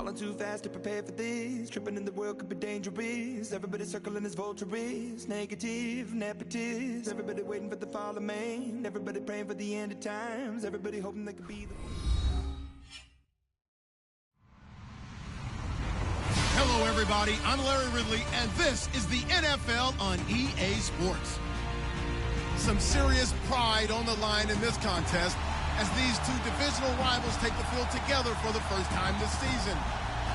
Falling too fast to prepare for this. Tripping in the world could be dangerous. Everybody circling as vultures. Negative, nepotist. Everybody waiting for the fall of man. Everybody praying for the end of times. Everybody hoping they could be the one. Hello, everybody. I'm Larry Ridley, and this is the NFL on EA Sports. Some serious pride on the line in this contest as these two divisional rivals take the field together for the first time this season.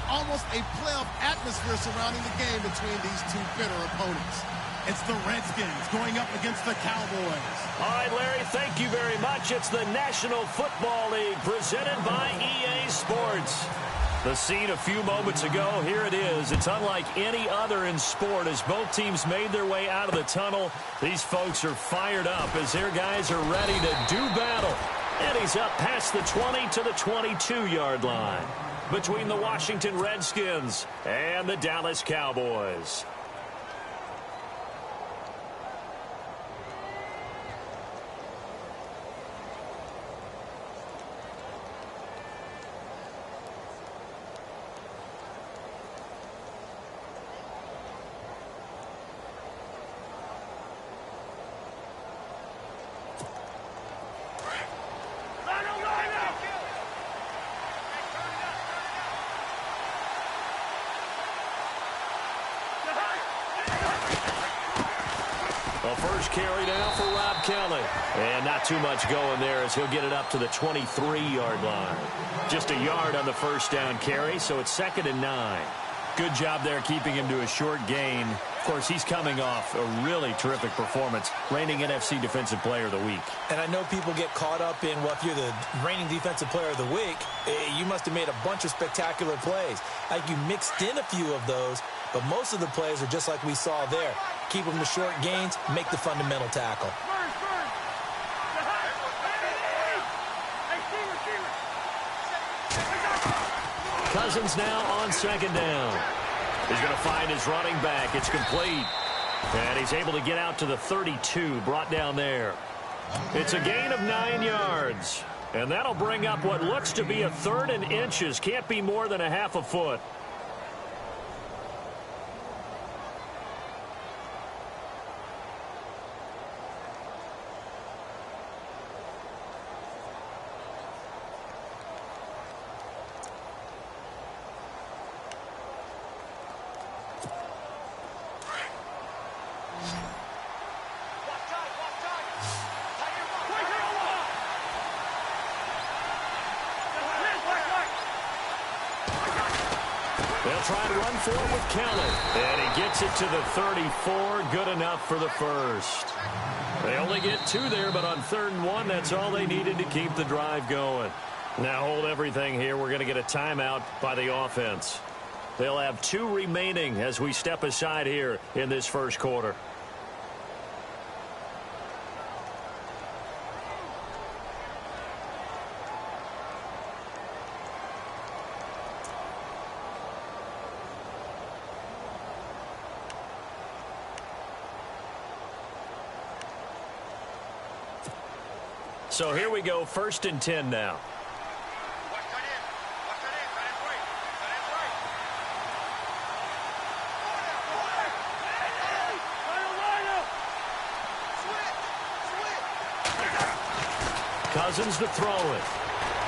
Almost a playoff atmosphere surrounding the game between these two bitter opponents. It's the Redskins going up against the Cowboys. All right, Larry, thank you very much. It's the National Football League presented by EA Sports. The scene a few moments ago, here it is. It's unlike any other in sport as both teams made their way out of the tunnel. These folks are fired up as their guys are ready to do battle. And he's up past the 20 to the 22-yard line between the Washington Redskins and the Dallas Cowboys. First carry now for Rob Kelly. And not too much going there as he'll get it up to the 23-yard line. Just a yard on the first down carry, so it's 2nd and 9. Good job there keeping him to a short gain. Of course, he's coming off a really terrific performance, reigning NFC Defensive Player of the Week. And I know people get caught up in, well, if you're the reigning Defensive Player of the Week, you must have made a bunch of spectacular plays. Like you mixed in a few of those, but most of the plays are just like we saw there. Keep them to short gains, make the fundamental tackle. Cousins now on 2nd down. He's going to find his running back. It's complete. And he's able to get out to the 32, brought down there. It's a gain of 9 yards. And that'll bring up what looks to be a 3rd and inches. Can't be more than a half a foot. They'll try to run for it with Kelly. And he gets it to the 34. Good enough for the first. They only get 2 there, but on 3rd and 1, that's all they needed to keep the drive going. Now hold everything here. We're going to get a timeout by the offense. They'll have 2 remaining as we step aside here in this first quarter. So here we go, 1st and 10 now. Cousins to throw it.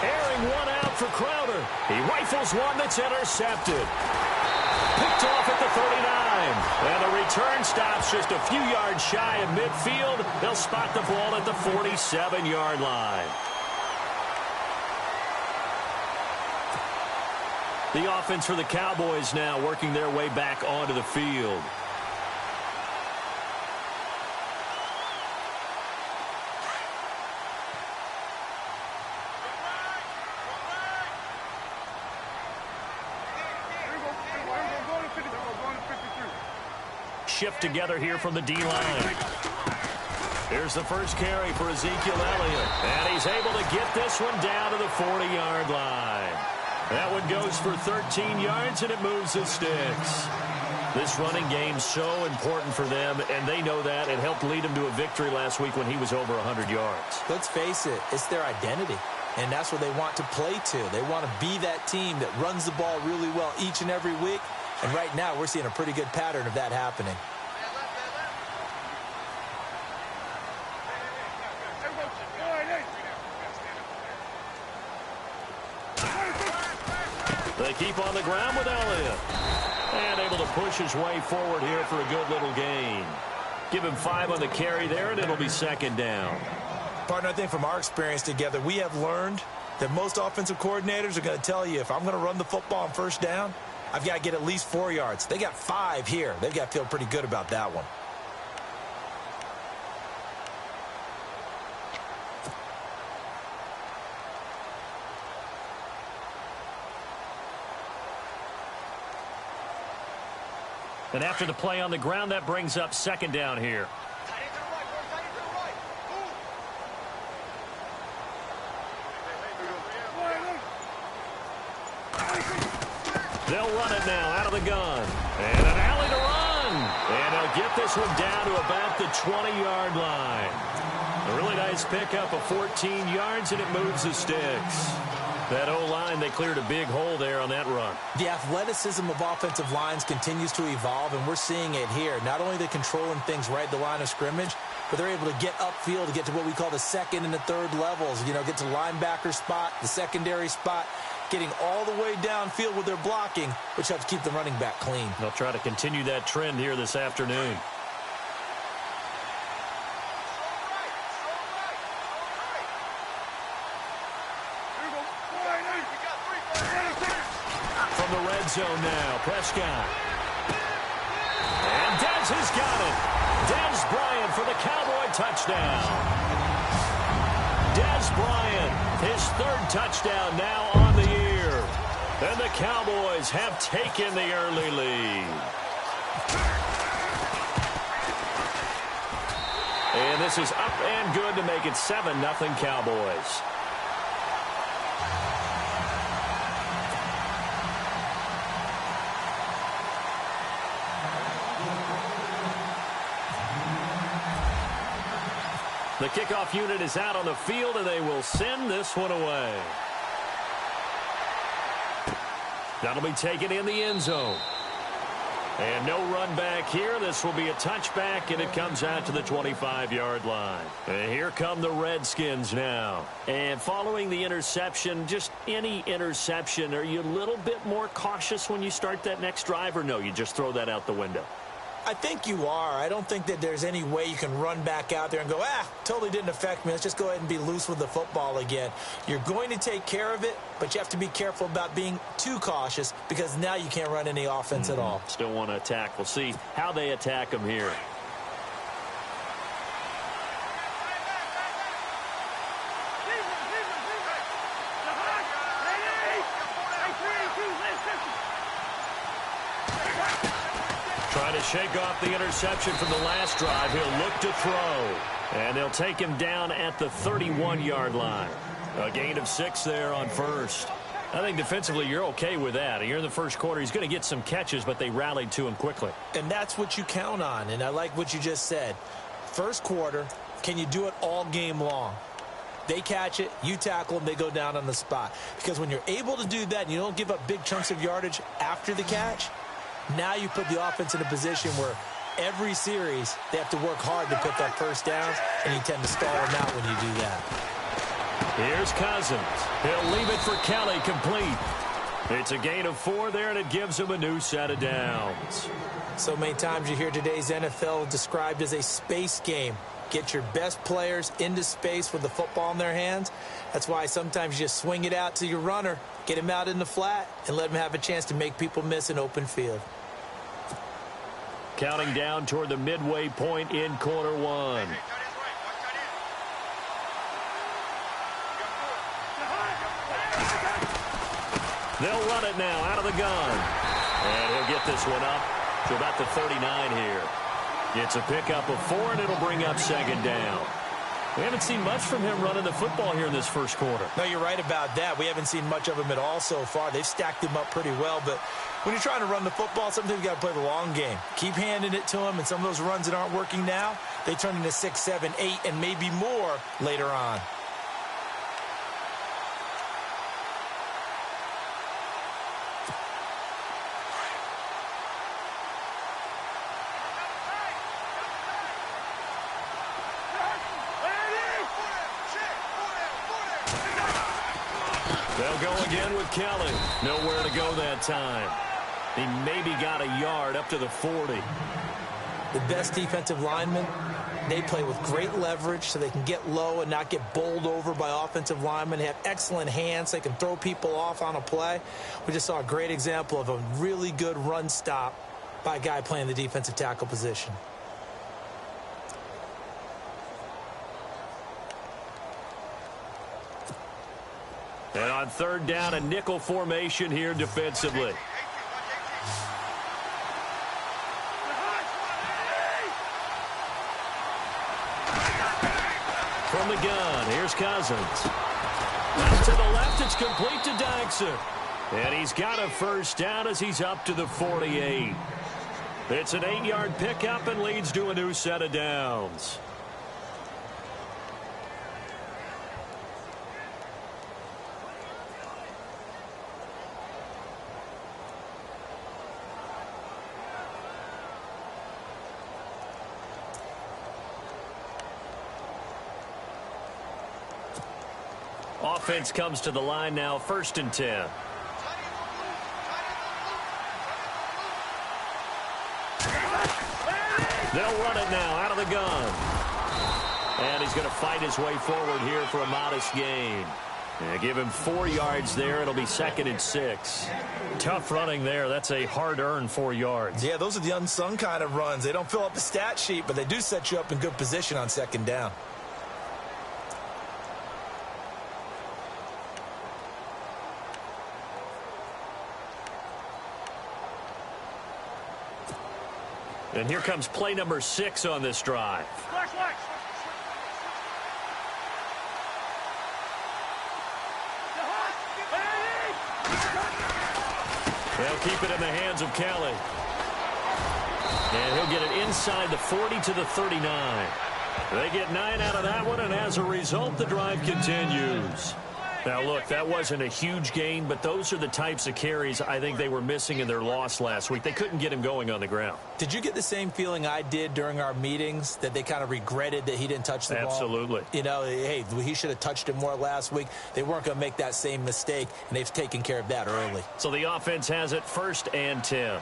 Airing one out for Crowder. He rifles one that's intercepted. Picked off at the 39. And the return stops just a few yards shy of midfield. They'll spot the ball at the 47-yard line. The offense for the Cowboys now working their way back onto the field. Shift together here from the D-line. Here's the first carry for Ezekiel Elliott. And he's able to get this one down to the 40-yard line. That one goes for 13 yards, and it moves the sticks. This running game's so important for them, and they know that. It helped lead them to a victory last week when he was over 100 yards. Let's face it, it's their identity. and that's what they want to play to. They want to be that team that runs the ball really well each and every week, and right now we're seeing a pretty good pattern of that happening. They keep on the ground with Elliott. And able to push his way forward here for a good little gain. Give him 5 on the carry there, and it'll be second down. Partner, I think from our experience together, we have learned that most offensive coordinators are going to tell you, if I'm going to run the football on first down, I've got to get at least 4 yards. They got 5 here. They've got to feel pretty good about that one. And after the play on the ground, that brings up second down here. They'll run it now out of the gun. And an alley to run. And they'll get this one down to about the 20-yard line. A really nice pickup of 14 yards, and it moves the sticks. That O-line, they cleared a big hole there on that run. The athleticism of offensive lines continues to evolve, and we're seeing it here. Not only are they controlling things right at the line of scrimmage, but they're able to get upfield to get to what we call the second and the third levels. You know, get to linebacker spot, the secondary spot, getting all the way downfield with their blocking, which helps keep the running back clean. They'll try to continue that trend here this afternoon. From the red zone now, Prescott. And Dez has got it. Dez Bryant for the Cowboy touchdown. Dez Bryant, his 3rd touchdown now on the year. And the Cowboys have taken the early lead. And this is up and good to make it 7-0 Cowboys. The kickoff unit is out on the field, and they will send this one away. That'll be taken in the end zone. And no run back here. This will be a touchback, and it comes out to the 25-yard line. And here come the Redskins now. And following the interception, just any interception, are you a little bit more cautious when you start that next drive, or no, you just throw that out the window? I think you are. I don't think that there's any way you can run back out there and go, totally didn't affect me. Let's just go ahead and be loose with the football again. You're going to take care of it, but you have to be careful about being too cautious because now you can't run any offense at all. Still want to attack. We'll see how they attack them here. Trying to shake off the interception from the last drive. He'll look to throw. And they'll take him down at the 31-yard line. A gain of 6 there on first. I think defensively you're okay with that. You're in the first quarter. He's going to get some catches, but they rallied to him quickly. And that's what you count on. And I like what you just said. First quarter, can you do it all game long? They catch it, you tackle them, they go down on the spot. Because when you're able to do that and you don't give up big chunks of yardage after the catch, now you put the offense in a position where every series they have to work hard to pick up first downs, and you tend to stall them out when you do that. Here's Cousins. He'll leave it for Kelly, complete. It's a gain of 4 there, and it gives him a new set of downs. So many times you hear today's NFL described as a space game. Get your best players into space with the football in their hands. That's why sometimes you just swing it out to your runner, get him out in the flat, and let him have a chance to make people miss an open field. Counting down toward the midway point in quarter 1. They'll run it now out of the gun. And he'll get this one up to about the 39 here. It's a pickup of 4, and it'll bring up second down. We haven't seen much from him running the football here in this first quarter. No, you're right about that. We haven't seen much of him at all so far. They've stacked him up pretty well, but when you're trying to run the football, sometimes you got to play the long game. Keep handing it to him, and some of those runs that aren't working now, they turn into 6, 7, 8, and maybe more later on. They'll go again with Kelly. Nowhere to go that time. He maybe got a yard up to the 40. The best defensive linemen, they play with great leverage so they can get low and not get bowled over by offensive linemen. They have excellent hands. They can throw people off on a play. We just saw a great example of a really good run stop by a guy playing the defensive tackle position. And on third down, a nickel formation here defensively. From the gun, here's Cousins. Out to the left, it's complete to Dykstra. And he's got a first down as he's up to the 48. It's an 8-yard pickup and leads to a new set of downs. Offense comes to the line now, 1st and 10. They'll run it now out of the gun. And he's going to fight his way forward here for a modest gain. Yeah, give him 4 yards there. It'll be 2nd and 6. Tough running there. That's a hard-earned 4 yards. Yeah, those are the unsung kind of runs. They don't fill up the stat sheet, but they do set you up in good position on 2nd down. And here comes play number 6 on this drive. They'll keep it in the hands of Kelly. And he'll get it inside the 40 to the 39. They get 9 out of that one, and as a result, the drive continues. Now, look, that wasn't a huge gain, but those are the types of carries I think they were missing in their loss last week. They couldn't get him going on the ground. Did you get the same feeling I did during our meetings, that they kind of regretted that he didn't touch the ball? Absolutely. You know, hey, he should have touched it more last week. They weren't going to make that same mistake, and they've taken care of that early. So the offense has it 1st and 10.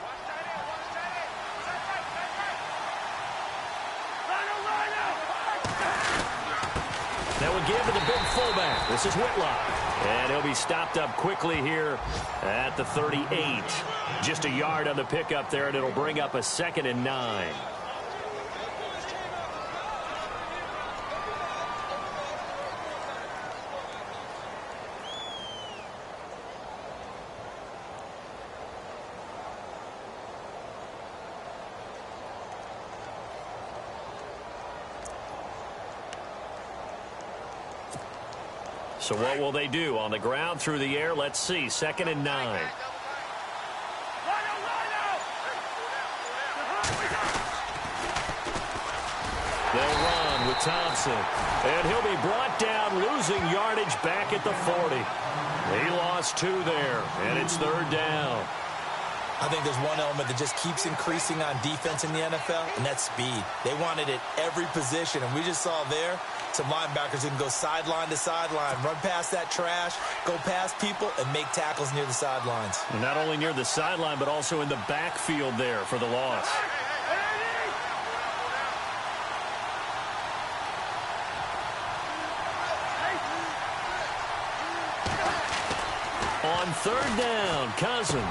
That would give to the big fullback. This is Whitlock. And he'll be stopped up quickly here at the 38. Just a yard on the pickup there, and it'll bring up a 2nd and 9. So what will they do? On the ground, through the air, let's see. 2nd and 9. They'll run with Thompson. And he'll be brought down, losing yardage back at the 40. He lost 2 there, and it's 3rd down. I think there's one element that just keeps increasing on defense in the NFL, and that's speed. They want it at every position, and we just saw there some linebackers who can go sideline to sideline, run past that trash, go past people, and make tackles near the sidelines. And not only near the sideline, but also in the backfield there for the loss. On 3rd down, Cousins.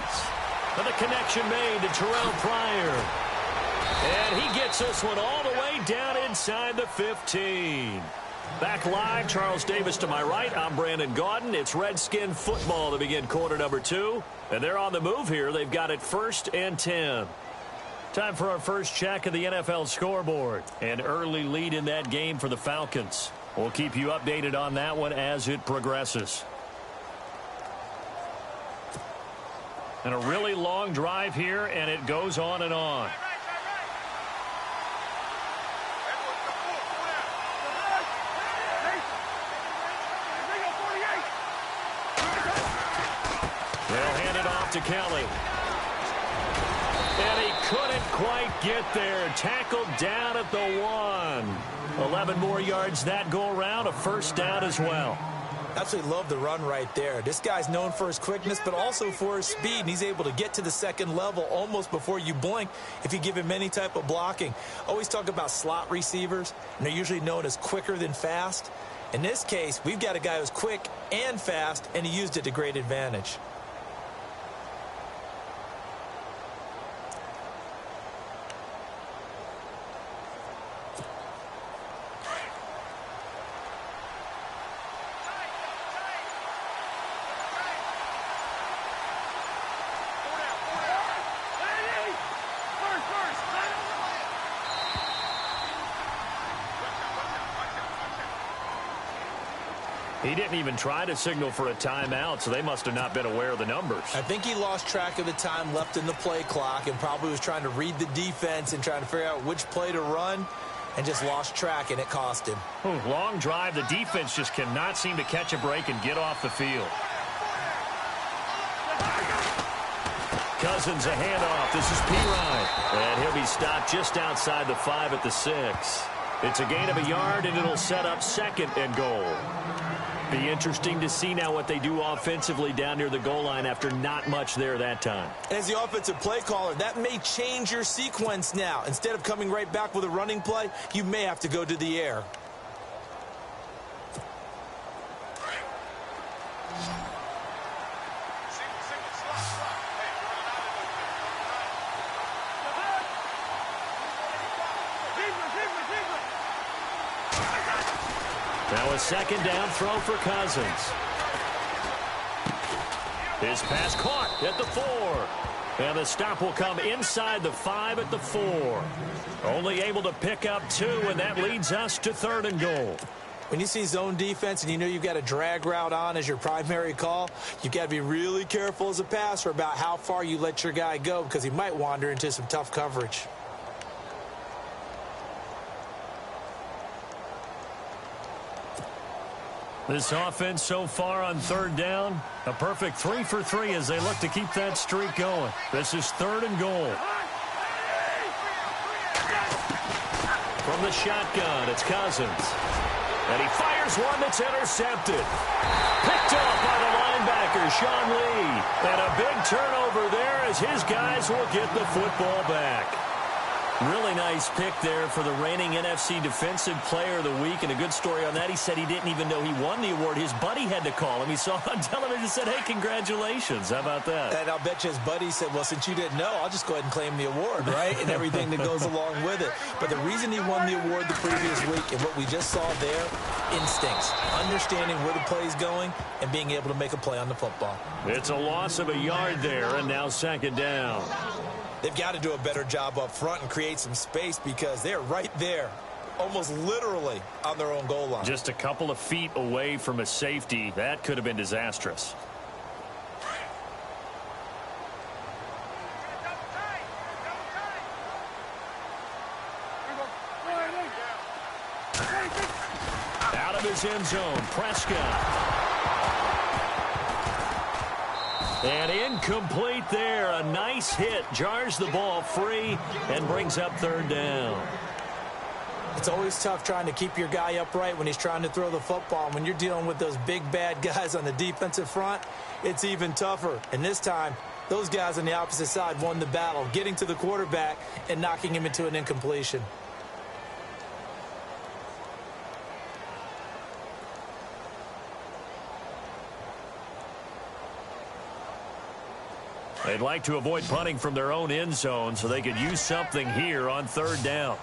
And the connection made to Terrell Pryor. And he gets this one all the way down inside the 15. Back live, Charles Davis to my right. I'm Brandon Gaudin. It's Redskin football to begin quarter number 2. And they're on the move here. They've got it 1st and 10. Time for our first check of the NFL scoreboard. An early lead in that game for the Falcons. We'll keep you updated on that one as it progresses. And a really long drive here, and it goes on and on. They'll hand it off to Kelly. And he couldn't quite get there. Tackled down at the 1. 11 more yards that go around, a first down as well. Absolutely love the run right there. This guy's known for his quickness, but also for his speed, and he's able to get to the second level almost before you blink if you give him any type of blocking. Always talk about slot receivers, and they're usually known as quicker than fast. In this case, we've got a guy who's quick and fast, and he used it to great advantage. He didn't even try to signal for a timeout, so they must have not been aware of the numbers. I think he lost track of the time left in the play clock and probably was trying to read the defense and trying to figure out which play to run and just lost track, and it cost him. Long drive. The defense just cannot seem to catch a break and get off the field. Cousins a handoff. This is P. And he'll be stopped just outside the 5 at the 6. It's a gain of a yard, and it'll set up 2nd and goal. Be interesting to see now what they do offensively down near the goal line after not much there that time. As the offensive play caller, that may change your sequence now. Instead of coming right back with a running play, you may have to go to the air. Now a 2nd down throw for Cousins. His pass caught at the 4. And the stop will come inside the 5 at the 4. Only able to pick up 2, and that leads us to 3rd and goal. When you see zone defense and you know you've got a drag route on as your primary call, you've got to be really careful as a passer about how far you let your guy go because he might wander into some tough coverage. This offense so far on 3rd down, a perfect 3 for 3 as they look to keep that streak going. This is 3rd and goal. From the shotgun, it's Cousins. And he fires one that's intercepted. Picked off by the linebacker, Sean Lee. And a big turnover there as his guys will get the football back. Really nice pick there for the reigning NFC Defensive Player of the Week, and a good story on that. He said he didn't even know he won the award. His buddy had to call him. He saw it on television and said, hey, congratulations. How about that? And I'll bet you his buddy said, well, since you didn't know, I'll just go ahead and claim the award, right? And everything that goes along with it. But the reason he won the award the previous week and what we just saw there, instincts, understanding where the play's going and being able to make a play on the football. It's a loss of a yard there, and now 2nd down. They've got to do a better job up front and create some space because they're right there, almost literally on their own goal line. Just a couple of feet away from a safety. That could have been disastrous. Out of his end zone, Prescott. And incomplete there. A nice hit. Jars the ball free and brings up 3rd down. It's always tough trying to keep your guy upright when he's trying to throw the football. When you're dealing with those big, bad guys on the defensive front, it's even tougher. And this time, those guys on the opposite side won the battle, getting to the quarterback and knocking him into an incompletion. They'd like to avoid punting from their own end zone so they could use something here on 3rd down.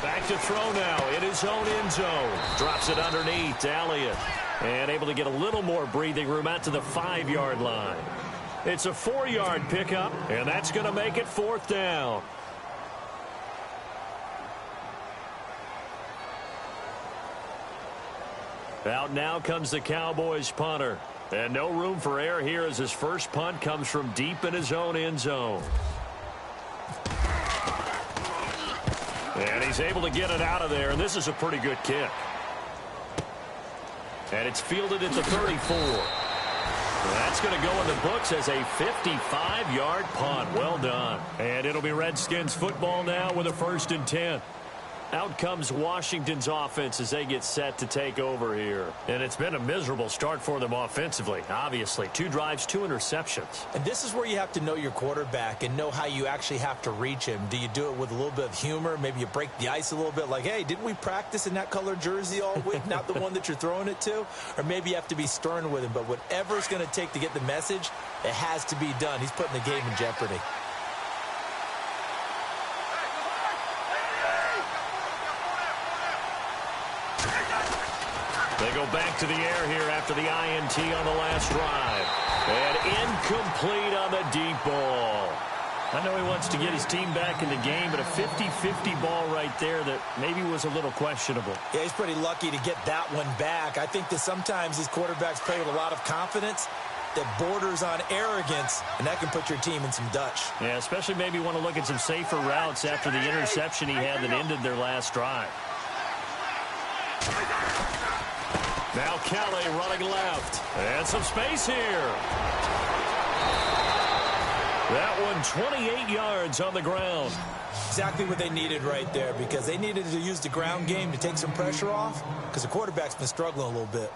Back to throw now in his own end zone. Drops it underneath to Elliott. And able to get a little more breathing room out to the 5-yard line. It's a 4-yard pickup, and that's going to make it 4th down. Out now comes the Cowboys punter. And no room for error here as his first punt comes from deep in his own end zone. And he's able to get it out of there, and this is a pretty good kick. And it's fielded at the 34. That's going to go in the books as a 55-yard punt. Well done. And it'll be Redskins football now with a 1st and 10. Out comes Washington's offense as they get set to take over here. And it's been a miserable start for them offensively, obviously. 2 drives, 2 interceptions. And this is where you have to know your quarterback and know how you actually have to reach him. Do you do it with a little bit of humor? Maybe you break the ice a little bit like, hey, didn't we practice in that color jersey all week, not the one that you're throwing it to? Or maybe you have to be stern with him. But whatever it's going to take to get the message, it has to be done. He's putting the game in jeopardy. They go back to the air here after the INT on the last drive. And incomplete on the deep ball. I know he wants to get his team back in the game, but a 50-50 ball right there that maybe was a little questionable. Yeah, he's pretty lucky to get that one back. I think that sometimes these quarterbacks play with a lot of confidence that borders on arrogance, and that can put your team in some Dutch. Yeah, especially maybe want to look at some safer routes after the interception he had that ended their last drive. Now Kelly running left. And some space here. That one 28 yards on the ground. Exactly what they needed right there, because they needed to use the ground game to take some pressure off, because the quarterback's been struggling a little bit.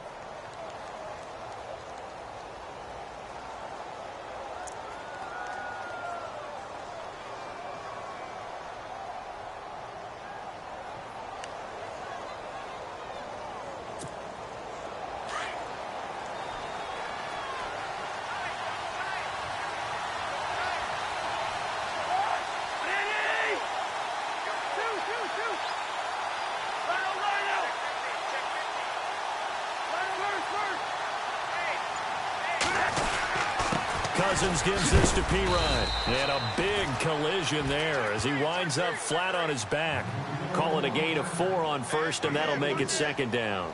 Cousins gives this to P-Ryan. And a big collision there as he winds up flat on his back. Call it a gain of 4 on first, and that'll make it 2nd down.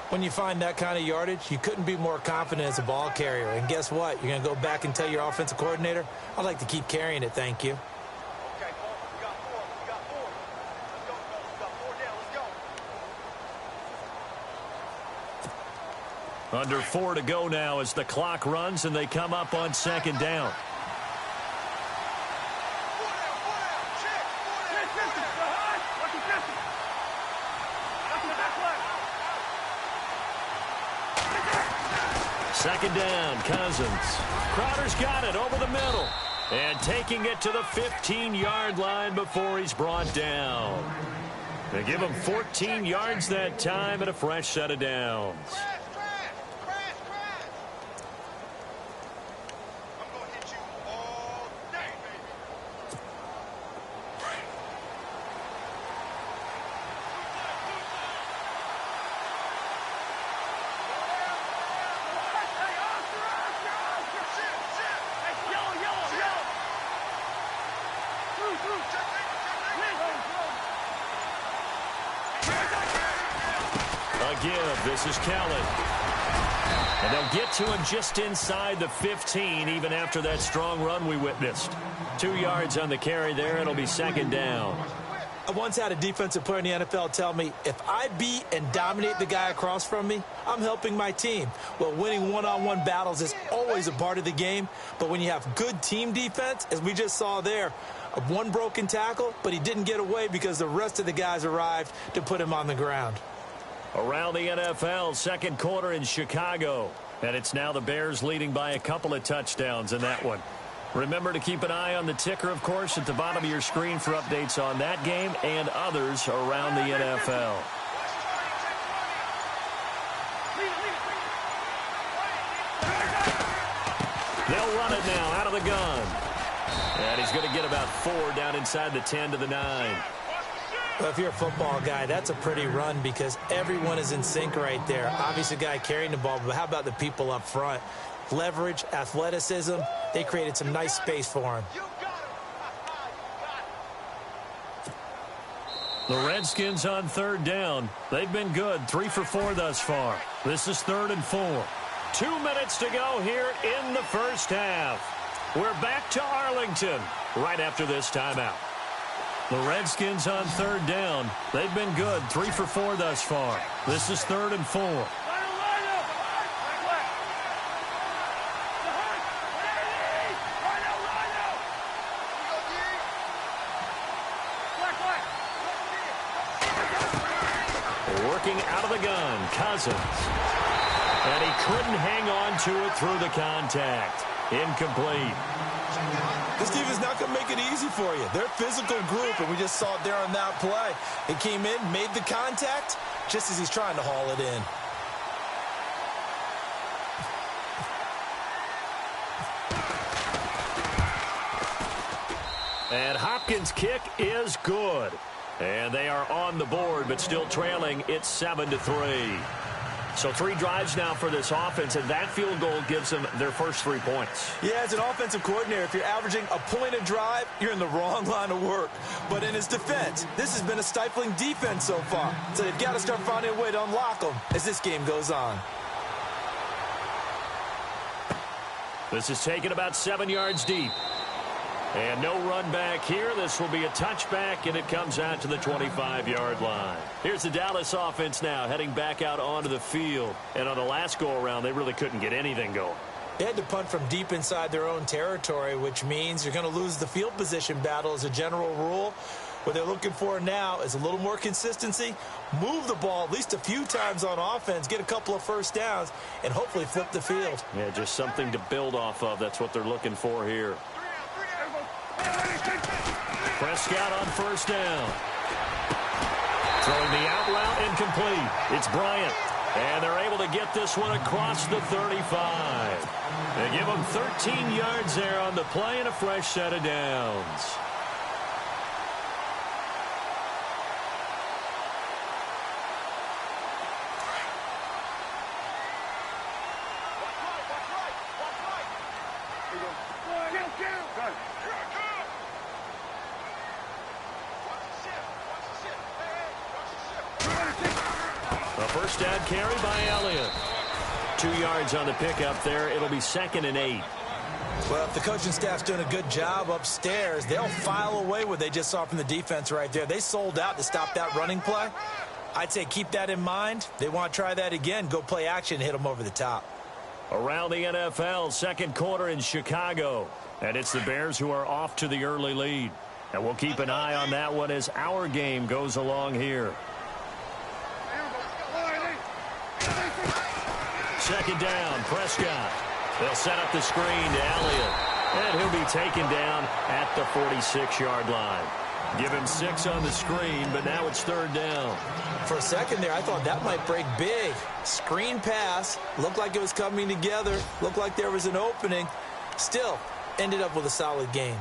When you find that kind of yardage, you couldn't be more confident as a ball carrier. And guess what? You're going to go back and tell your offensive coordinator, I'd like to keep carrying it, thank you. Under 4 to go now as the clock runs and they come up on 2nd down. Second down, Cousins. Crowder's got it over the middle. And taking it to the 15-yard line before he's brought down. They give him 14 yards that time and a fresh set of downs. This is Kelly. And they'll get to him just inside the 15, even after that strong run we witnessed. 2 yards on the carry there. It'll be 2nd down. I once had a defensive player in the NFL tell me, if I beat and dominate the guy across from me, I'm helping my team. Well, winning one-on-one battles is always a part of the game, but when you have good team defense, as we just saw there, one broken tackle, but he didn't get away because the rest of the guys arrived to put him on the ground. Around the NFL, 2nd quarter in Chicago. And it's now the Bears leading by a couple of touchdowns in that one. Remember to keep an eye on the ticker, of course, at the bottom of your screen for updates on that game and others around the NFL. They'll run it now out of the gun. And he's going to get about 4 down inside the 10 to the 9. Well, if you're a football guy, that's a pretty run because everyone is in sync right there. Obviously, the guy carrying the ball, but how about the people up front? Leverage, athleticism, they created some nice space for him. The Redskins on 3rd down. They've been good, 3 for 4 thus far. This is 3rd and 4. 2 minutes to go here in the first half. We're back to Arlington right after this timeout. The Redskins on 3rd down. They've been good, 3 for 4 thus far. This is 3rd and 4. Cousins. And he couldn't hang on to it through the contact. Incomplete. This defense is not going to make it easy for you. They're a physical group, and we just saw it there on that play. It came in, made the contact, just as he's trying to haul it in. And Hopkins' kick is good. And they are on the board, but still trailing. It's 7-3. So 3 drives now for this offense, and that field goal gives them their first 3 points. Yeah, as an offensive coordinator, if you're averaging a point a drive, you're in the wrong line of work. But in his defense, this has been a stifling defense so far. So they've got to start finding a way to unlock them as this game goes on. This is taken about 7 yards deep. And no run back here. This will be a touchback, and it comes out to the 25-yard line. Here's the Dallas offense now heading back out onto the field. And on the last go-around, they really couldn't get anything going. They had to punt from deep inside their own territory, which means you're going to lose the field position battle as a general rule. What they're looking for now is a little more consistency, move the ball at least a few times on offense, get a couple of first downs, and hopefully flip the field. Yeah, just something to build off of. That's what they're looking for here. Prescott on first down. Throwing the out route incomplete. It's Bryant. And they're able to get this one across the 35. They give them 13 yards there on the play and a fresh set of downs. First down carry by Elliott. 2 yards on the pickup there. It'll be 2nd and 8. Well, if the coaching staff's doing a good job upstairs, they'll file away what they just saw from the defense right there. They sold out to stop that running play. I'd say keep that in mind. They want to try that again. Go play action and hit them over the top. Around the NFL, second quarter in Chicago. And it's the Bears who are off to the early lead. And we'll keep an eye on that one as our game goes along here. Second down, Prescott. They'll set up the screen to Elliott. And he'll be taken down at the 46-yard line. Give him 6 on the screen, but now it's 3rd down. For a second there, I thought that might break big. Screen pass. Looked like it was coming together. Looked like there was an opening. Still, ended up with a solid game.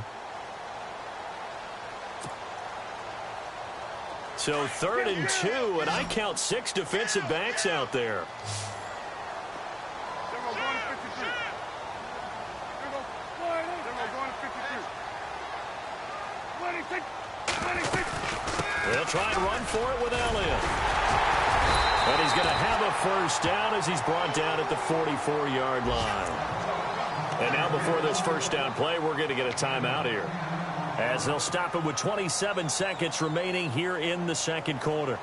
So 3rd and 2, and I count 6 defensive backs out there. They'll try and run for it with Elliott. And he's going to have a first down as he's brought down at the 44-yard line. And now before this first down play, we're going to get a timeout here, as they'll stop it with 27 seconds remaining here in the second quarter.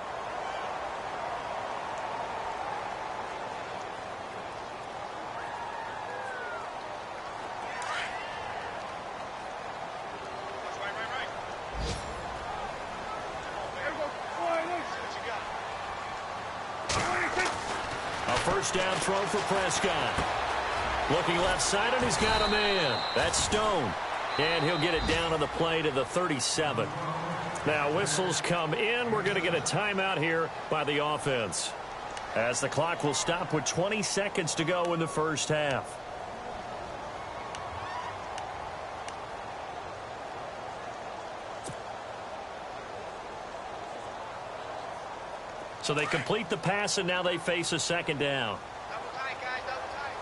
First down throw for Prescott. Looking left side, and he's got a man. That's Stone. And he'll get it down on the play to the 37. Now whistles come in. We're going to get a timeout here by the offense, as the clock will stop with 20 seconds to go in the first half. So they complete the pass, and now they face a second down. Double tight, guys, double tight.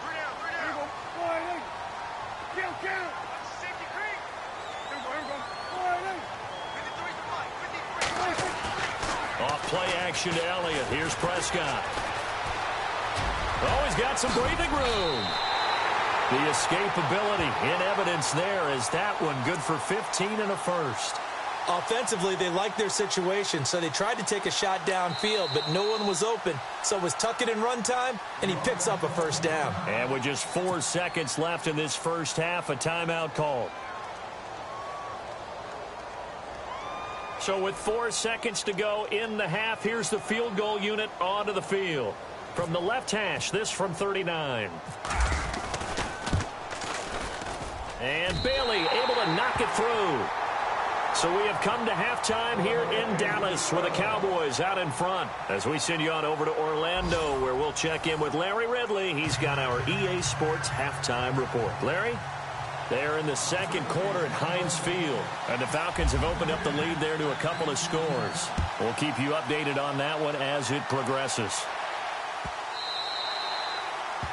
3 down, 3 down. Count. Safety creek. Here we go. 53. Off play action to Elliott. Here's Prescott. Oh, he's got some breathing room. The escapability in evidence there, as that one good for 15 and a first. Offensively, they liked their situation, so they tried to take a shot downfield, but no one was open. So it was tuck it in run time, and he picks up a first down. And with just 4 seconds left in this first half, a timeout called. So with 4 seconds to go in the half, here's the field goal unit onto the field. From the left hash, this from 39. And Bailey able to knock it through. So we have come to halftime here in Dallas with the Cowboys out in front. As we send you on over to Orlando, where we'll check in with Larry Ridley. He's got our EA Sports halftime report. Larry? They're in the second quarter at Heinz Field. And the Falcons have opened up the lead there to a couple of scores. We'll keep you updated on that one as it progresses.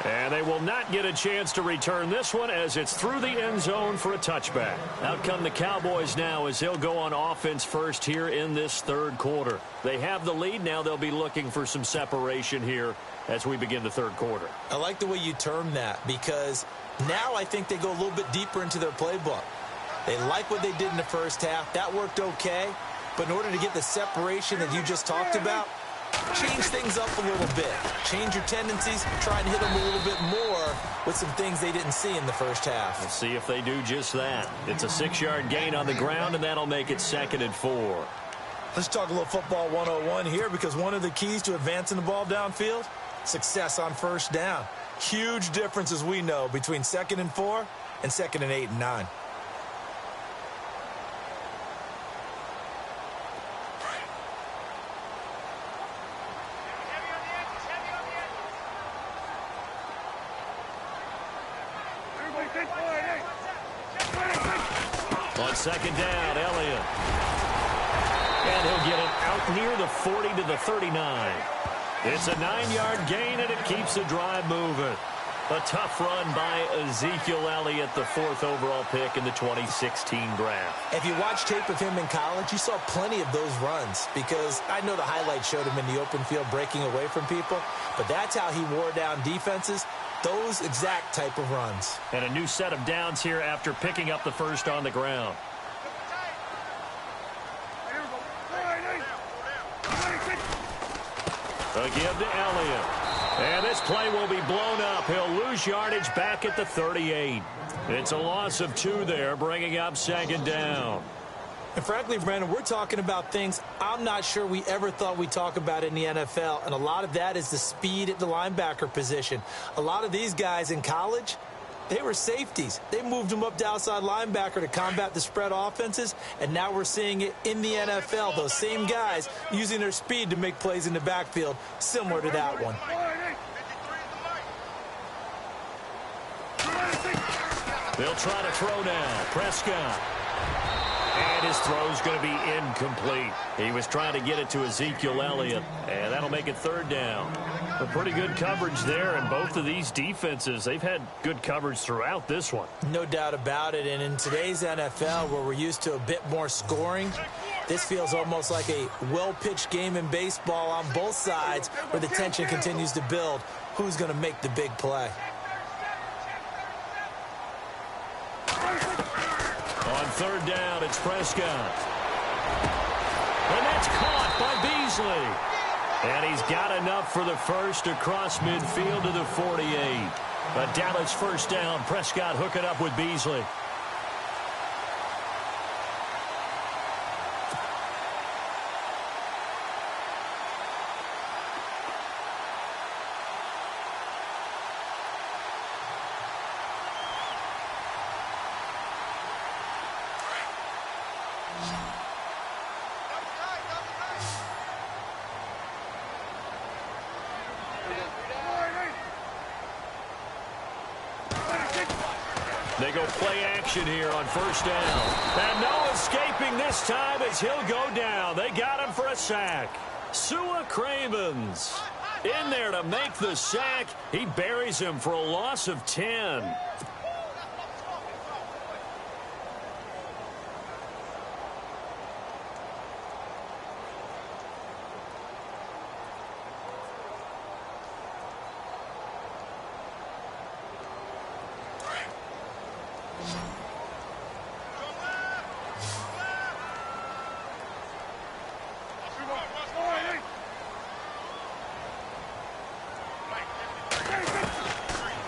And they will not get a chance to return this one as it's through the end zone for a touchback. Out come the Cowboys now as they'll go on offense first here in this third quarter. They have the lead now. They'll be looking for some separation here as we begin the third quarter. I like the way you term that because now I think they go a little bit deeper into their playbook. They like what they did in the first half. That worked okay. But in order to get the separation that you just talked about, change things up a little bit. Change your tendencies. Try and hit them a little bit more with some things they didn't see in the first half. Let's see if they do just that. It's a 6-yard gain on the ground, and that'll make it 2nd and 4. Let's talk a little football 101 here because one of the keys to advancing the ball downfield, success on first down. Huge difference, as we know, between 2nd and 4 and 2nd and 8 and 9. On 2nd down, Elliott. And he'll get it out near the 40 to the 39. It's a 9-yard gain, and it keeps the drive moving. A tough run by Ezekiel Elliott, the 4th overall pick in the 2016 draft. If you watch tape of him in college, you saw plenty of those runs because I know the highlights showed him in the open field breaking away from people, but that's how he wore down defenses. Those exact type of runs. And a new set of downs here after picking up the first on the ground. A give to Elliott. And this play will be blown up. He'll lose yardage back at the 38. It's a loss of 2 there, bringing up 2nd down. And frankly, Brandon, we're talking about things I'm not sure we ever thought we'd talk about in the NFL. And a lot of that is the speed at the linebacker position. A lot of these guys in college, they were safeties. They moved them up to outside linebacker to combat the spread offenses. And now we're seeing it in the NFL. Those same guys using their speed to make plays in the backfield, similar to that one. They'll try to throw now. Prescott. And his throw's going to be incomplete. He was trying to get it to Ezekiel Elliott, and that'll make it 3rd down. A pretty good coverage there, and both of these defenses, they've had good coverage throughout this one. No doubt about it, and in today's NFL, where we're used to a bit more scoring, this feels almost like a well-pitched game in baseball on both sides where the tension continues to build. Who's going to make the big play? On 3rd down, it's Prescott. And that's caught by Beasley. And he's got enough for the first across midfield to the 48. A Dallas 1st down. Prescott hooking up with Beasley. They go play action here on 1st down. And no escaping this time as he'll go down. They got him for a sack. Sua Cravens in there to make the sack. He buries him for a loss of 10.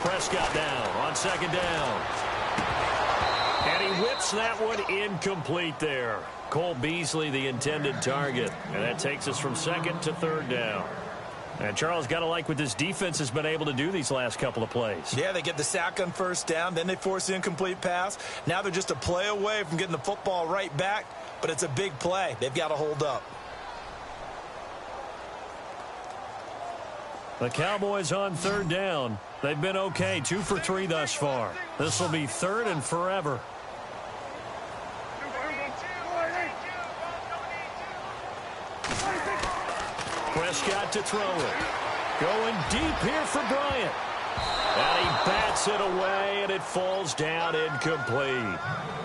Prescott down on 2nd down. And he whips that one incomplete there. Cole Beasley, the intended target. And that takes us from second to third down. And Charles, got to like what this defense has been able to do these last couple of plays. Yeah, they get the sack on first down, then they force the incomplete pass. Now they're just a play away from getting the football right back, but it's a big play. They've got to hold up. The Cowboys on third down. They've been okay, 2 for 3 thus far. This will be third and forever. Prescott to throw it. Going deep here for Bryant. And he bats it away, and it falls down incomplete.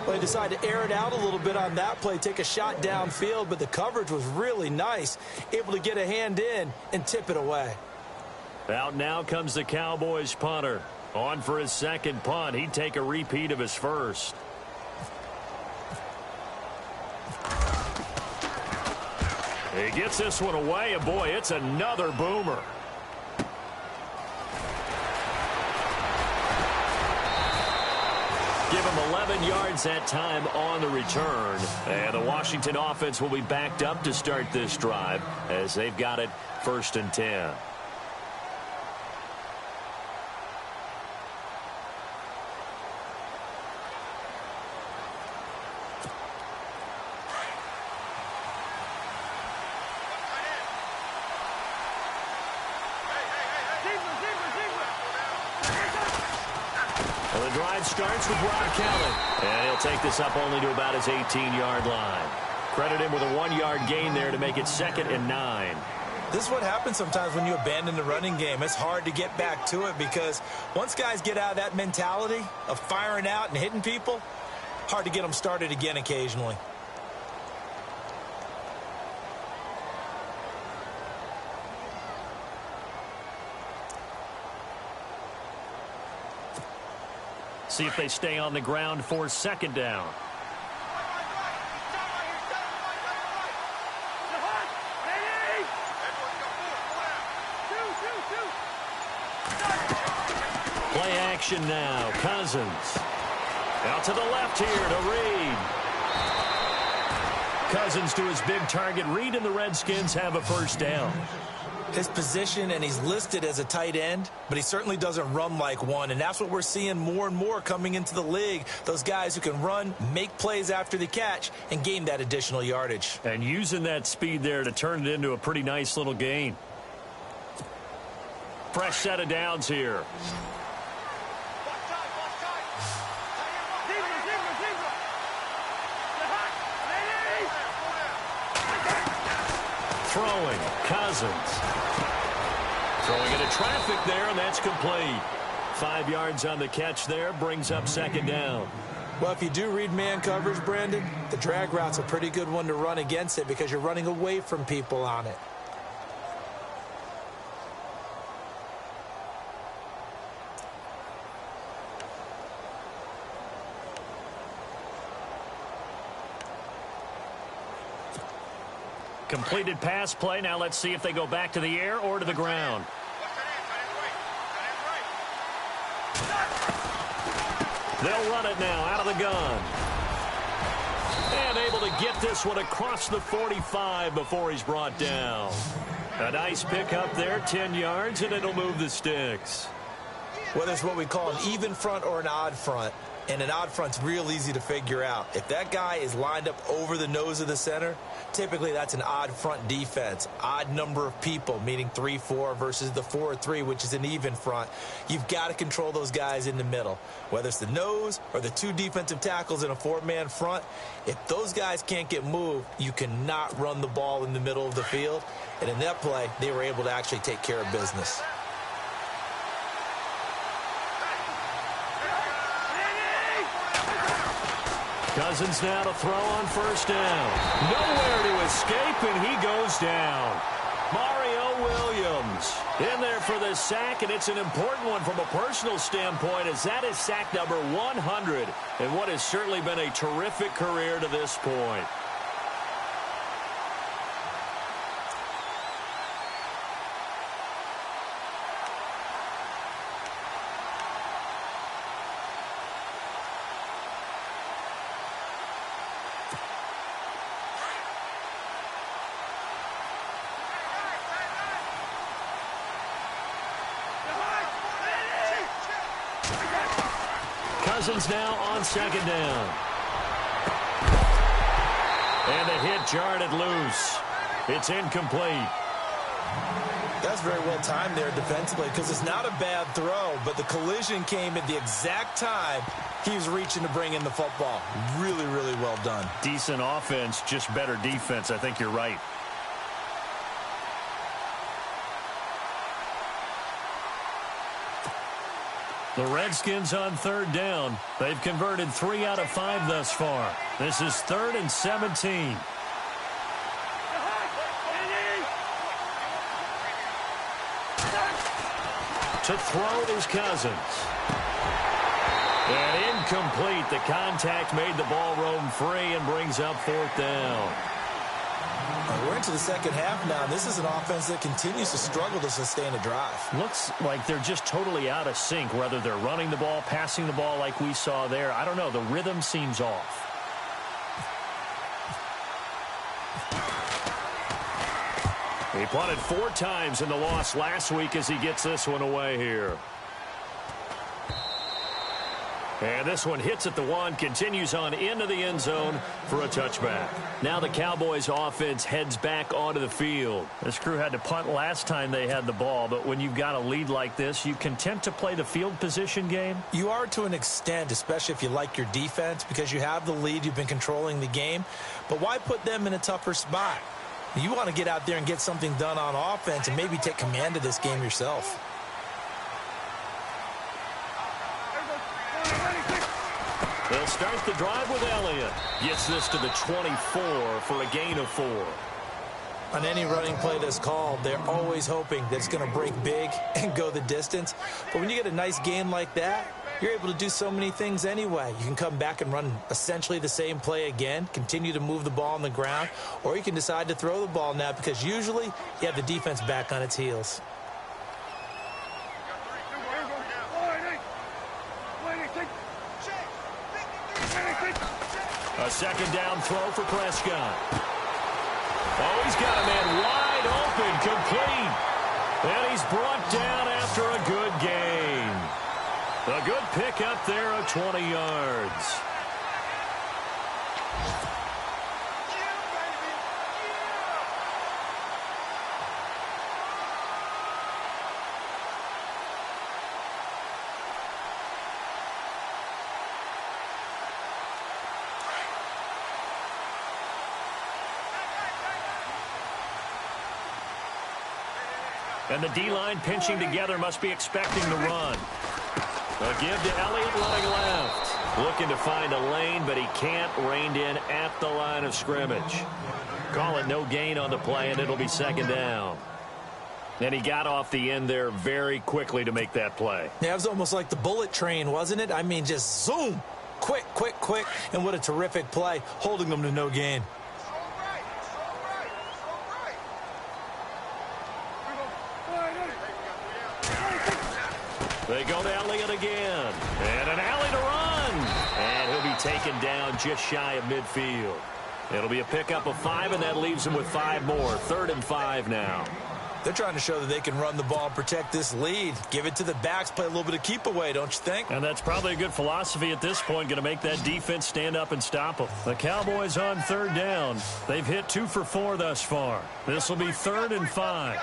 Well, he decided to air it out a little bit on that play, take a shot downfield, but the coverage was really nice. Able to get a hand in and tip it away. Out now comes the Cowboys punter. On for his second punt. He'd take a repeat of his first. He gets this one away, and boy, it's another boomer. Give him 11 yards that time on the return. And the Washington offense will be backed up to start this drive as they've got it 1st and 10. Starts with Rod Kelly. And he'll take this up only to about his 18-yard line. Credit him with a 1-yard gain there to make it 2nd and 9. This is what happens sometimes when you abandon the running game. It's hard to get back to it because once guys get out of that mentality of firing out and hitting people, hard to get them started again occasionally. See if they stay on the ground for 2nd down. Play action now. Cousins. Out to the left here to Reed. Cousins to his big target. Reed and the Redskins have a 1st down. His position, and he's listed as a tight end, but he certainly doesn't run like one, and that's what we're seeing more and more coming into the league. Those guys who can run, make plays after the catch, and gain that additional yardage. And using that speed there to turn it into a pretty nice little gain. Fresh set of downs here. Throwing, Cousins. Throwing into traffic there, and that's complete. 5 yards on the catch there, brings up 2nd down. Well, if you do read man coverage, Brandon, the drag route's a pretty good one to run against it because you're running away from people on it. Completed pass play. Now let's see if they go back to the air or to the ground. They'll run it now out of the gun. And able to get this one across the 45 before he's brought down. A nice pick up there, 10 yards, and it'll move the sticks. Whether it's what we call an even front or an odd front, and an odd front's real easy to figure out. If that guy is lined up over the nose of the center, typically that's an odd front defense. Odd number of people, meaning 3-4 versus the 4-3, which is an even front. You've got to control those guys in the middle. Whether it's the nose or the 2 defensive tackles in a 4-man front, if those guys can't get moved, you cannot run the ball in the middle of the field. And in that play, they were able to actually take care of business. Cousins now to throw on 1st down. Nowhere to escape, and he goes down. Mario Williams in there for the sack, and it's an important one from a personal standpoint, as that is sack number 100 in what has certainly been a terrific career to this point. Cousins now on second down. And the hit jarred it loose. It's incomplete. That's very well timed there defensively because it's not a bad throw, but the collision came at the exact time he was reaching to bring in the football. Really, really well done. Decent offense, just better defense. I think you're right. The Redskins on third down. They've converted 3 out of 5 thus far. This is 3rd and 17. To throw is Cousins. And incomplete. The contact made the ball roam free and brings up 4th down. We're into the second half now. This is an offense that continues to struggle to sustain a drive. Looks like they're just totally out of sync, whether they're running the ball, passing the ball like we saw there. I don't know. The rhythm seems off. He punted 4 times in the loss last week as he gets this one away here. And this one hits at the 1, continues on into the end zone for a touchback. Now the Cowboys offense heads back onto the field. This crew had to punt last time they had the ball, but when you've got a lead like this, you content to play the field position game? You are to an extent, especially if you like your defense, because you have the lead, you've been controlling the game. But why put them in a tougher spot? You want to get out there and get something done on offense and maybe take command of this game yourself. They'll start the drive with Elliott. Gets this to the 24 for a gain of 4. On any running play that's called, they're always hoping that it's going to break big and go the distance. But when you get a nice gain like that, you're able to do so many things anyway. You can come back and run essentially the same play again, continue to move the ball on the ground, or you can decide to throw the ball now because usually you have the defense back on its heels. A second down throw for Prescott. Oh, he's got a man wide open, complete. And he's brought down after a good gain. A good pickup there of 20 yards. And the D-line pinching together must be expecting the run. A give to Elliott running left. Looking to find a lane, but he can't. Reined in at the line of scrimmage. Call it no gain on the play, and it'll be second down. And he got off the end there very quickly to make that play. Yeah, it was almost like the bullet train, wasn't it? I mean, just zoom. Quick, quick, quick. And what a terrific play, holding them to no gain. They go to Elliott again. And an alley to run. And he'll be taken down just shy of midfield. It'll be a pickup of 5, and that leaves him with 5 more. 3rd and 5 now. They're trying to show that they can run the ball and protect this lead. Give it to the backs, play a little bit of keep away, don't you think? And that's probably a good philosophy at this point, going to make that defense stand up and stop them. The Cowboys on 3rd down. They've hit 2 for 4 thus far. This will be 3rd and 5.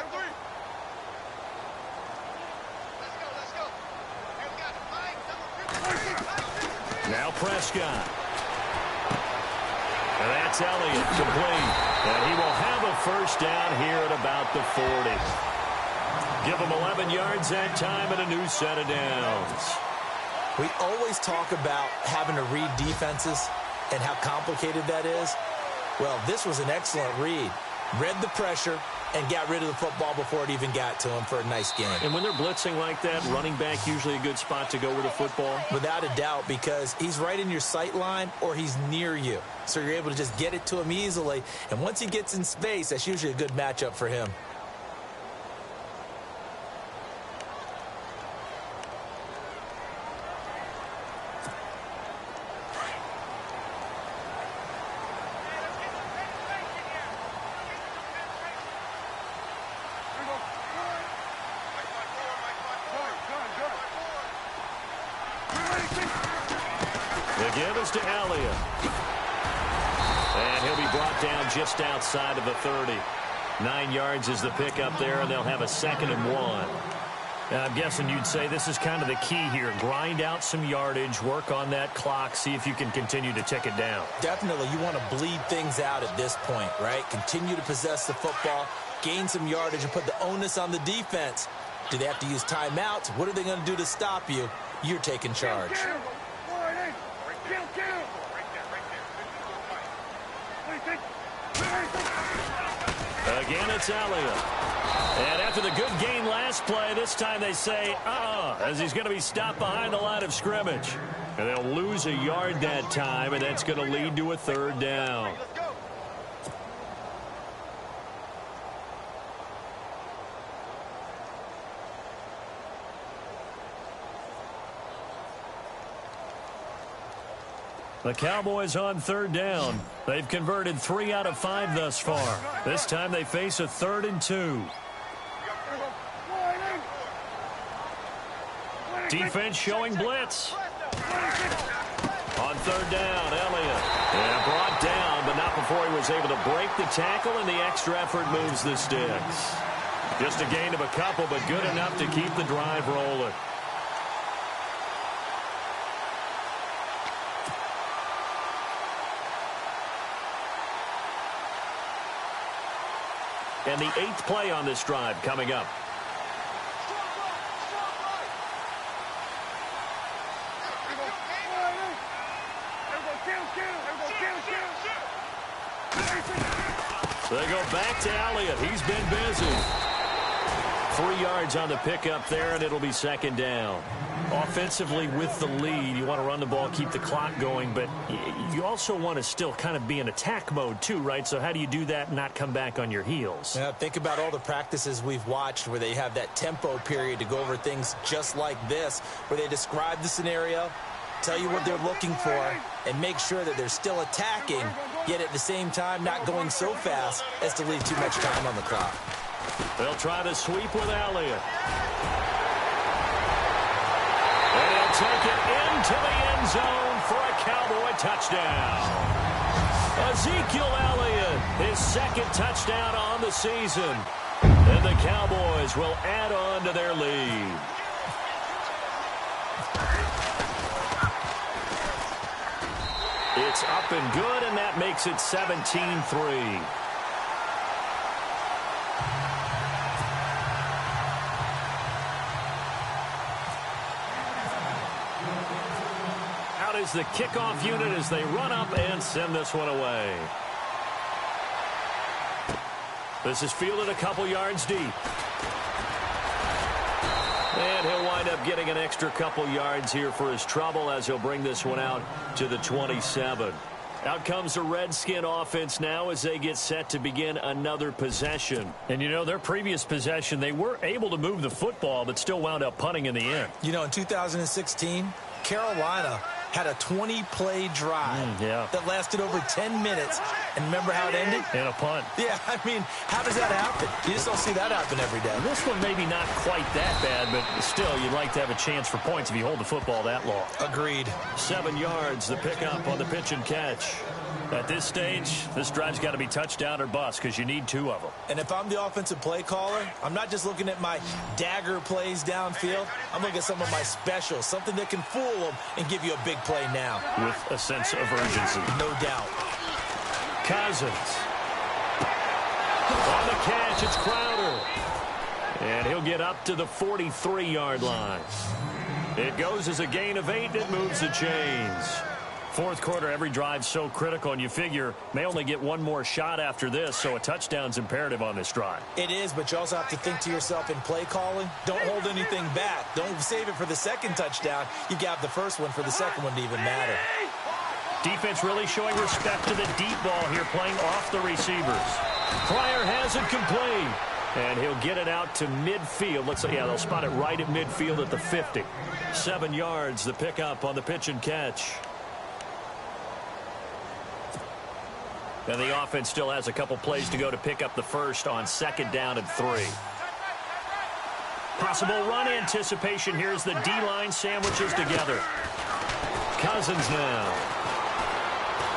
Now Prescott. And that's Elliott complete. And he will have a first down here at about the 40. Give him 11 yards that time and a new set of downs. We always talk about having to read defenses and how complicated that is. Well, this was an excellent read. Read the pressure and got rid of the football before it even got to him for a nice game. And when they're blitzing like that, running back usually a good spot to go with the football? Without a doubt, because he's right in your sight line or he's near you. So you're able to just get it to him easily. And once he gets in space, that's usually a good matchup for him. The give is to Elliott. And he'll be brought down just outside of the 30. 9 yards is the pickup there, and they'll have a 2nd and 1. Now, I'm guessing you'd say this is kind of the key here. Grind out some yardage, work on that clock, see if you can continue to tick it down. Definitely, you want to bleed things out at this point, right? Continue to possess the football, gain some yardage, and put the onus on the defense. Do they have to use timeouts? What are they going to do to stop you? You're taking charge. Again, it's Elliott. And after the good gain last play, this time they say, as he's going to be stopped behind the line of scrimmage. And they'll lose a yard that time, and that's going to lead to a 3rd down. The Cowboys on 3rd down. They've converted 3 out of 5 thus far. This time they face a 3rd and 2. Defense showing blitz. On 3rd down, Elliott. And brought down, but not before he was able to break the tackle, and the extra effort moves the sticks. Just a gain of a couple, but good enough to keep the drive rolling. And the 8th play on this drive coming up. They go back to Elliott. He's been busy. 3 yards on the pickup there, and it'll be 2nd down. Offensively with the lead, you want to run the ball, keep the clock going, but you also want to still kind of be in attack mode too, right? So how do you do that and not come back on your heels? Yeah, think about all the practices we've watched where they have that tempo period to go over things just like this, where they describe the scenario, tell you what they're looking for, and make sure that they're still attacking, yet at the same time not going so fast as to leave too much time on the clock. They'll try to sweep with Elliott. And he'll take it into the end zone for a Cowboy touchdown. Ezekiel Elliott, his 2nd touchdown on the season. And the Cowboys will add on to their lead. It's up and good, and that makes it 17-3. Out is the kickoff unit as they run up and send this one away. This is fielded a couple yards deep. And he'll wind up getting an extra couple yards here for his trouble as he'll bring this one out to the 27. Out comes the Redskin offense now as they get set to begin another possession. And, you know, their previous possession, they were able to move the football but still wound up punting in the end. You know, in 2016, Carolina had a 20-play drive that lasted over 10 minutes. And remember how it ended? In a punt. Yeah, I mean, how does that happen? You just don't see that happen every day. This one maybe not quite that bad, but still, you'd like to have a chance for points if you hold the football that long. Agreed. 7 yards, the pickup on the pitch and catch. At this stage, this drive's got to be touchdown or bust because you need 2 of them. And if I'm the offensive play caller, I'm not just looking at my dagger plays downfield. I'm looking at some of my specials, something that can fool them and give you a big play now. With a sense of urgency. No doubt. Cousins. On the catch, it's Crowder. And he'll get up to the 43-yard line. It goes as a gain of 8. It moves the chains. Fourth quarter, every drive's so critical, and you figure may only get one more shot after this, so a touchdown's imperative on this drive. It is, but you also have to think to yourself in play calling, don't hold anything back. Don't save it for the second touchdown. You got the first one for the second one to even matter. Defense really showing respect to the deep ball here, playing off the receivers. Pryor has it complete, and he'll get it out to midfield. Looks like, they'll spot it right at midfield at the 50. 7 yards, the pickup on the pitch and catch. And the offense still has a couple plays to go to pick up the first on 2nd down and 3. Possible run anticipation. Here's the D-line sandwiches together. Cousins now.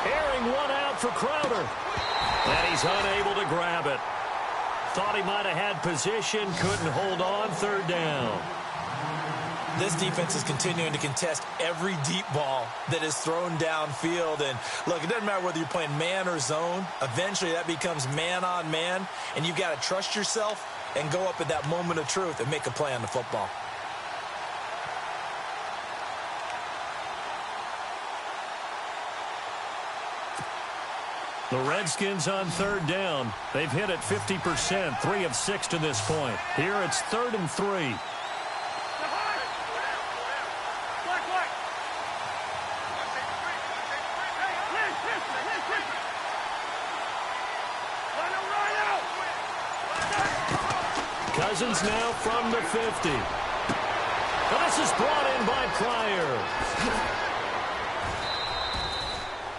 Airing one out for Crowder. And he's unable to grab it. Thought he might have had position, couldn't hold on, third down. This defense is continuing to contest every deep ball that is thrown downfield. And look, it doesn't matter whether you're playing man or zone. Eventually that becomes man on man. And you've got to trust yourself and go up at that moment of truth and make a play on the football. The Redskins on third down. They've hit it 50%, 3 of 6 to this point. Here it's 3rd and 3. Cousins now from the 50. This is brought in by Pryor.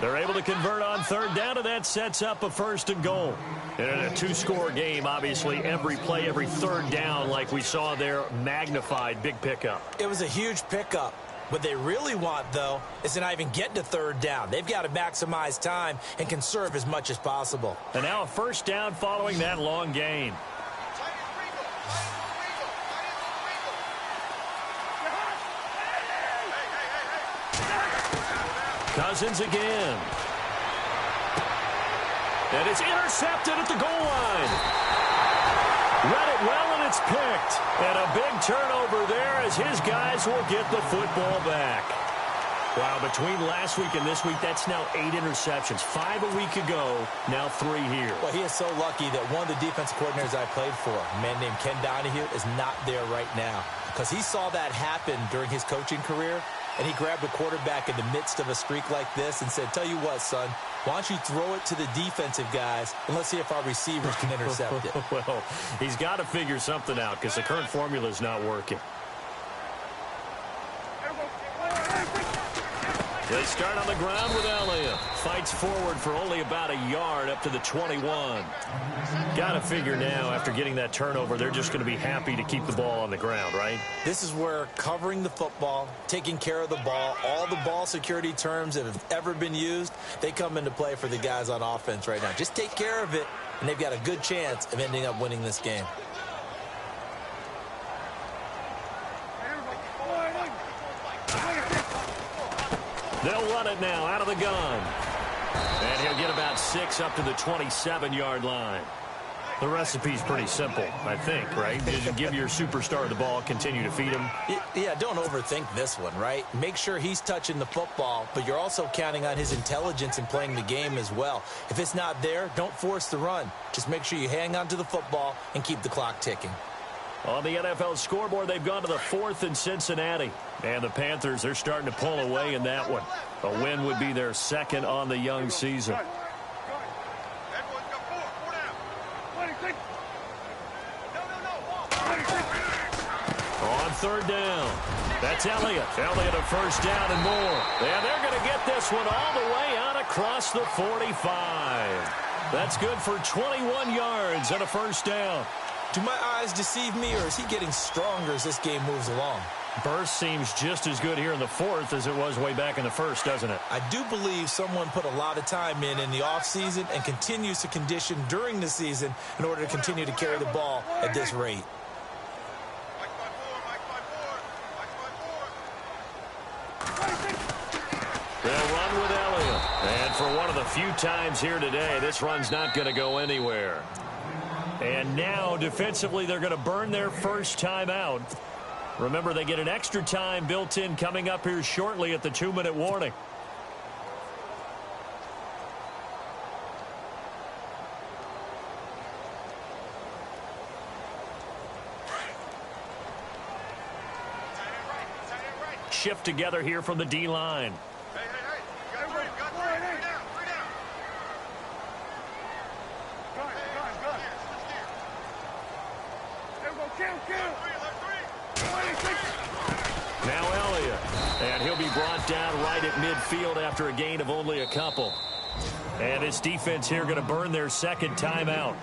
They're able to convert on third down, and that sets up a 1st and goal. And in a 2-score game, obviously, every play, every third down, like we saw there, magnified, big pickup. It was a huge pickup. What they really want, though, is to not even get to third down. They've got to maximize time and conserve as much as possible. And now a 1st down following that long gain. Cousins again. And it's intercepted at the goal line. Read it well, and it's picked. And a big turnover there as his guys will get the football back. Wow, between last week and this week, that's now 8 interceptions. 5 a week ago, now 3 here. Well, he is so lucky that one of the defensive coordinators I played for, a man named Ken Donahue, is not there right now. Because he saw that happen during his coaching career, and he grabbed a quarterback in the midst of a streak like this and said, tell you what, son, why don't you throw it to the defensive guys, and let's see if our receivers can intercept it. Well, he's got to figure something out because the current formula is not working. They start on the ground with Elliott. Fights forward for only about a yard up to the 21. Got to figure now, after getting that turnover, they're just going to be happy to keep the ball on the ground, right? This is where covering the football, taking care of the ball, all the ball security terms that have ever been used, they come into play for the guys on offense right now. Just take care of it, and they've got a good chance of ending up winning this game. They'll run it now out of the gun. And he'll get about 6 up to the 27-yard line. The recipe's pretty simple, I think, right? Just give your superstar the ball, continue to feed him. Yeah, don't overthink this one, right? Make sure he's touching the football, but you're also counting on his intelligence in playing the game as well. If it's not there, don't force the run. Just make sure you hang on to the football and keep the clock ticking. On the NFL scoreboard, they've gone to the 4th in Cincinnati. And the Panthers, they're starting to pull away in that one. A win would be their 2nd on the young season. On third down, that's Elliott. Elliott a 1st down and more. And they're going to get this one all the way out across the 45. That's good for 21 yards and a 1st down. Do my eyes deceive me, or is he getting stronger as this game moves along? Burst seems just as good here in the 4th as it was way back in the 1st, doesn't it? I do believe someone put a lot of time in the offseason and continues to condition during the season in order to continue to carry the ball at this rate. They'll run with Elliott. And for one of the few times here today, this run's not going to go anywhere. And now, defensively, they're going to burn their 1st timeout. Remember, they get an extra time built in coming up here shortly at the 2-minute warning. Shift together here from the D-line. Now Elliott, and he'll be brought down right at midfield after a gain of only a couple. And this defense here going to burn their 2nd timeout.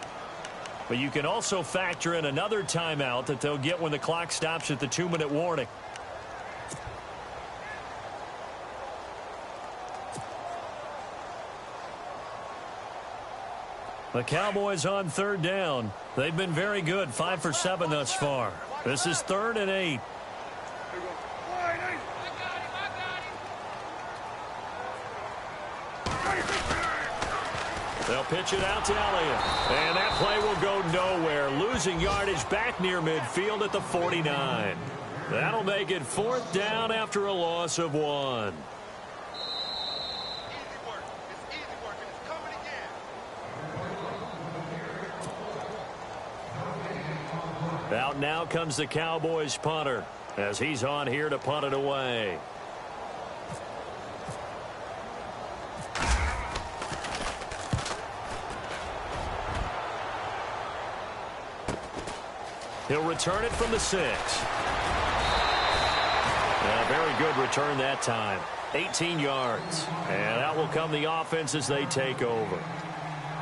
But you can also factor in another timeout that they'll get when the clock stops at the 2-minute warning. The Cowboys on third down. They've been very good, 5 for 7 thus far. This is 3rd and 8. They'll pitch it out to Elliott. And that play will go nowhere. Losing yardage back near midfield at the 49. That'll make it 4th down after a loss of 1. Out now comes the Cowboys punter as he's on here to punt it away. He'll return it from the 6. A very good return that time. 18 yards. And out will come the offense as they take over.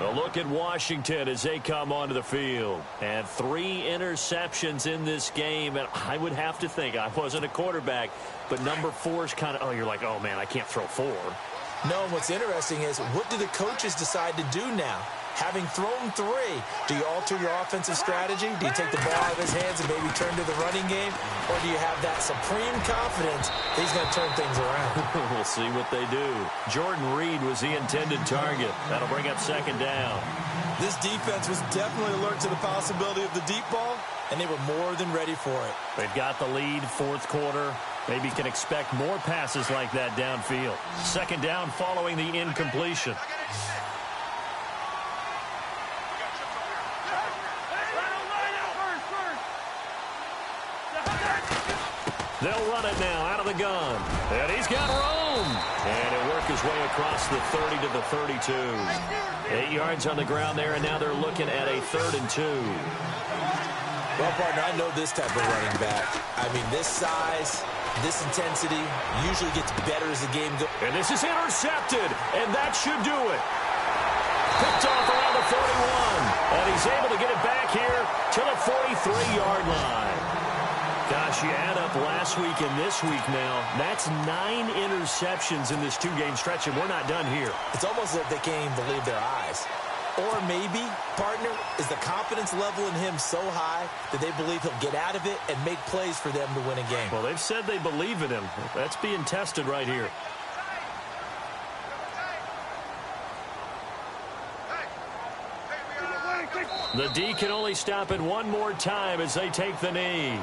A look at Washington as they come onto the field. And 3 interceptions in this game. And I would have to think, I wasn't a quarterback, but number 4 is kind of, oh, you're like, oh, man, I can't throw 4. No, what's interesting is, what do the coaches decide to do now? Having thrown 3, do you alter your offensive strategy? Do you take the ball out of his hands and maybe turn to the running game? Or do you have that supreme confidence that he's going to turn things around? We'll see what they do. Jordan Reed was the intended target. That'll bring up 2nd down. This defense was definitely alert to the possibility of the deep ball, and they were more than ready for it. They've got the lead, 4th quarter. Maybe can expect more passes like that downfield. 2nd down following the incompletion. They'll run it now out of the gun. And he's got room. And he'll work his way across the 30 to the 32. 8 yards on the ground there, and now they're looking at a 3rd and 2. Well, partner, I know this type of running back. I mean, this size, this intensity usually gets better as the game goes. And this is intercepted, and that should do it. Picked off around the 41. And he's able to get it back here to the 43-yard line. Gosh, you add up last week and this week now, that's 9 interceptions in this 2-game stretch, and we're not done here. It's almost as if they can't even believe their eyes. Or maybe, partner, is the confidence level in him so high that they believe he'll get out of it and make plays for them to win a game. Well, they've said they believe in him. That's being tested right here. The D can only stop it one more time as they take the knee.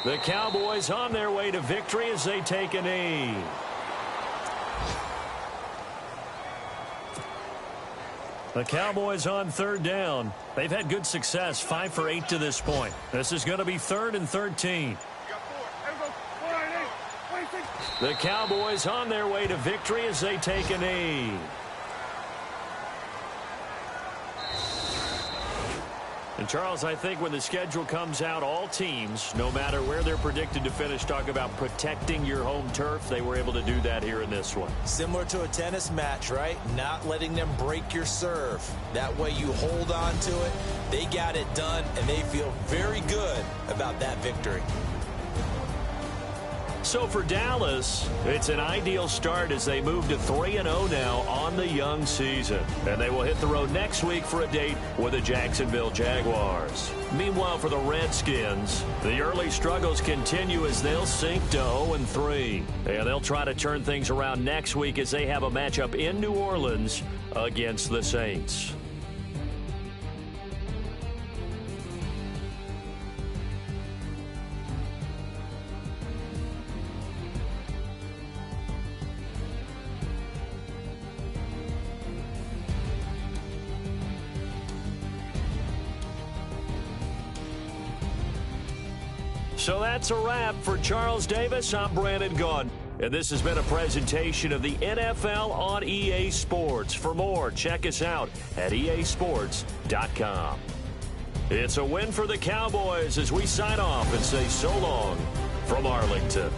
The Cowboys on their way to victory as they take a knee. The Cowboys on 3rd down. They've had good success, 5 for 8 to this point. This is going to be 3rd and 13. The Cowboys on their way to victory as they take a knee. And, Charles, I think when the schedule comes out, all teams, no matter where they're predicted to finish, talk about protecting your home turf. They were able to do that here in this one. Similar to a tennis match, right? Not letting them break your serve. That way you hold on to it. They got it done, and they feel very good about that victory. So for Dallas, it's an ideal start as they move to 3-0 now on the young season. And they will hit the road next week for a date with the Jacksonville Jaguars. Meanwhile, for the Redskins, the early struggles continue as they'll sink to 0-3. And they'll try to turn things around next week as they have a matchup in New Orleans against the Saints. So that's a wrap. For Charles Davis, I'm Brandon Gaudin. And this has been a presentation of the NFL on EA Sports. For more, check us out at easports.com. It's a win for the Cowboys as we sign off and say so long from Arlington.